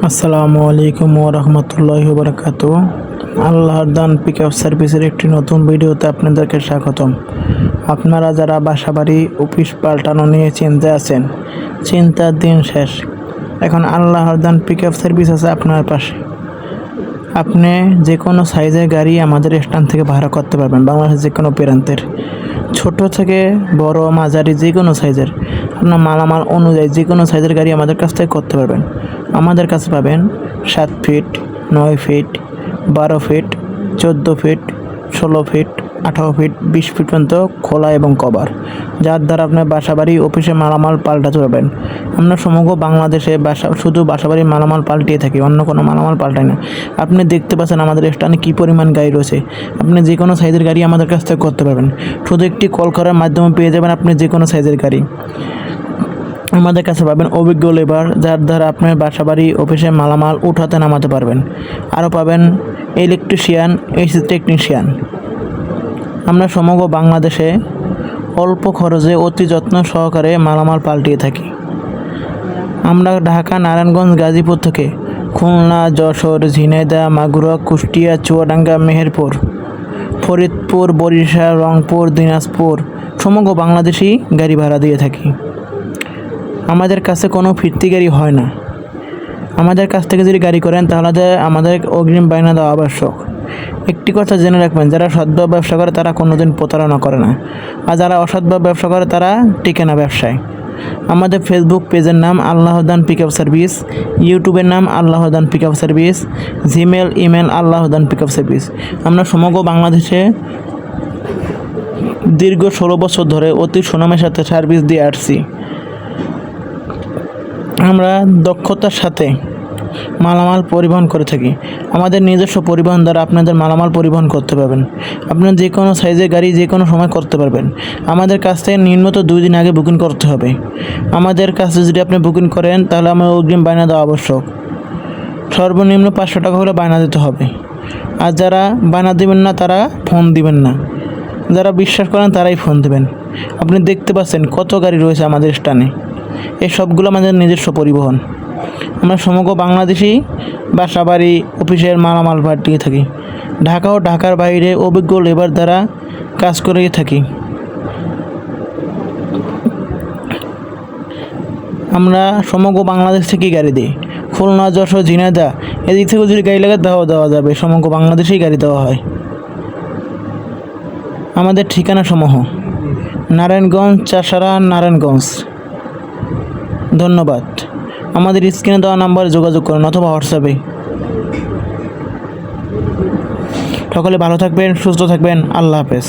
আসসালামু আলাইকুম ওয়া রাহমাতুল্লাহি ওয়া বারাকাতুহু। আল্লাহর দান পিকআপ সার্ভিসের একটি নতুন ভিডিওতে আপনাদেরকে স্বাগতম। আপনারা যারা বাসাবাড়ি অফিস পাল্টানো নিয়ে চিন্তায় আছেন, চিন্তার দিন শেষ। এখন আল্লাহর দান পিকআপ সার্ভিস আছে আপনার পাশে। আপনি যে কোনো সাইজের গাড়ি আমাদের স্ট্যান্ড থেকে ভাড়া করতে পারবেন, বাংলাদেশের যে কোনো প্রান্তের। ছোট থেকে বড় মাঝারি যে কোনো সাইজের আপনার মালামাল অনুযায়ী যে কোনো সাইজের গাড়ি আমাদের কাছ থেকে করতে পারবেন। আমাদের কাছে পাবেন 7 feet, 9 feet, 12 feet, 14 feet, 16 feet, 18 feet, 20 feet পর্যন্ত খোলা এবং কভার, যার দ্বারা আপনার বাসাবাড়ি অফিসে মালামাল পাল্টাতে পারবেন। আমরা সমগ্র বাংলাদেশে শুধু বাসাবাড়ির মালামাল পাল্টিয়ে থাকি, অন্য কোনো মালামাল পাল্টাই না। আপনি দেখতে পাচ্ছেন আমাদের স্থানে কী পরিমাণ গাড়ি রয়েছে। আপনি যে কোনো সাইজের গাড়ি আমাদের কাছ থেকে করতে পারবেন। শুধু একটি কল করার মাধ্যমে পেয়ে যাবেন আপনি যে কোনো সাইজের গাড়ি। আমাদের কাছে পাবেন অভিজ্ঞ লেবার, যার দ্বারা আপনার বাসাবাড়ি অফিসে মালামাল উঠাতে নামাতে পারবেন। আরও পাবেন ইলেকট্রিশিয়ান, এসি টেকনিশিয়ান। আমরা সমগ্র বাংলাদেশে অল্প খরচে অতি যত্ন সহকারে মালামাল পাল্টিয়ে থাকি। আমরা ঢাকা, নারায়ণগঞ্জ, গাজীপুর থেকে খুলনা, যশোর, ঝিনাইদহ, মাগুরা, কুষ্টিয়া, চুয়াডাঙ্গা, মেহেরপুর, ফরিদপুর, বরিশাল, রংপুর, দিনাজপুর সমগ্র বাংলাদেশি গাড়ি ভাড়া দিয়ে থাকি। আমাদের কাছে কোনো ফিরতি গাড়ি হয় না। আমাদের কাছ থেকে যদি গাড়ি করেন তাহলে আমাদের অগ্রিম বায়না দেওয়া আবশ্যক। একটি কথা জেনে রাখবেন, যারা সৎভাবে ব্যবসা করে তারা কোনোদিন প্রতারণা করে না, আর যারা অসৎভাবে ব্যবসা করে তারা টিকে না ব্যবসায়। আমাদের ফেসবুক পেজের নাম আল্লাহর দান পিকআপ সার্ভিস, ইউটিউবের নাম আল্লাহর দান পিকআপ সার্ভিস, জিমেল ইমেল আল্লাহর দান পিকআপ সার্ভিস। আমরা সমগ্র বাংলাদেশে দীর্ঘ 16 বছর ধরে অতি সুনামের সাথে সার্ভিস দিয়ে আসছি। আমরা দক্ষতার সাথে মালামাল পরিবহন করে থাকি। আমাদের নিজস্ব পরিবহন দ্বারা আপনাদের মালামাল পরিবহন করতে পারবেন। আপনার যে কোনো সাইজের গাড়ি যে কোনো সময় করতে পারবেন। আমাদের কাছ থেকে নিম্নত 2 দিন আগে বুকিং করতে হবে। আমাদের কাছে যদি আপনি বুকিং করেন তাহলে আমার অগ্রিম বায়না দেওয়া আবশ্যক। সর্বনিম্ন 500 টাকা হলে বায়না দিতে হবে। আর যারা বায়না দেবেন না তারা ফোন দিবেন না। যারা বিশ্বাস করেন তারাই ফোন দেবেন। আপনি দেখতে পাচ্ছেন কত গাড়ি রয়েছে আমাদের স্থানে। এই সবগুলো আমাদের নিজস্ব পরিবহন। আমরা সমগ্র বাংলাদেশি বাসাবাড়ি অফিসের মালামাল পাঠিয়ে থাকি। ঢাকা ও ঢাকার বাইরে অভিজ্ঞ লেবার দ্বারা কাজ করে থাকি। আমরা সমগ্র বাংলাদেশ থেকে গাড়ি দিই। খুলনা, যশোর, ঝিনাইদহ এদিক থেকেও যদি গাড়ি লাগে দেওয়া যাবে। সমগ্র বাংলাদেশেই গাড়ি দেওয়া হয়। আমাদের ঠিকানা সমূহ নারায়ণগঞ্জ, চাষারা, নারায়ণগঞ্জ। ধন্যবাদ। আমাদের স্ক্রিনে দেওয়া নাম্বারে যোগাযোগ করুন অথবা হোয়াটসঅ্যাপে। সকলে ভালো থাকবেন, সুস্থ থাকবেন। আল্লাহ হাফেজ।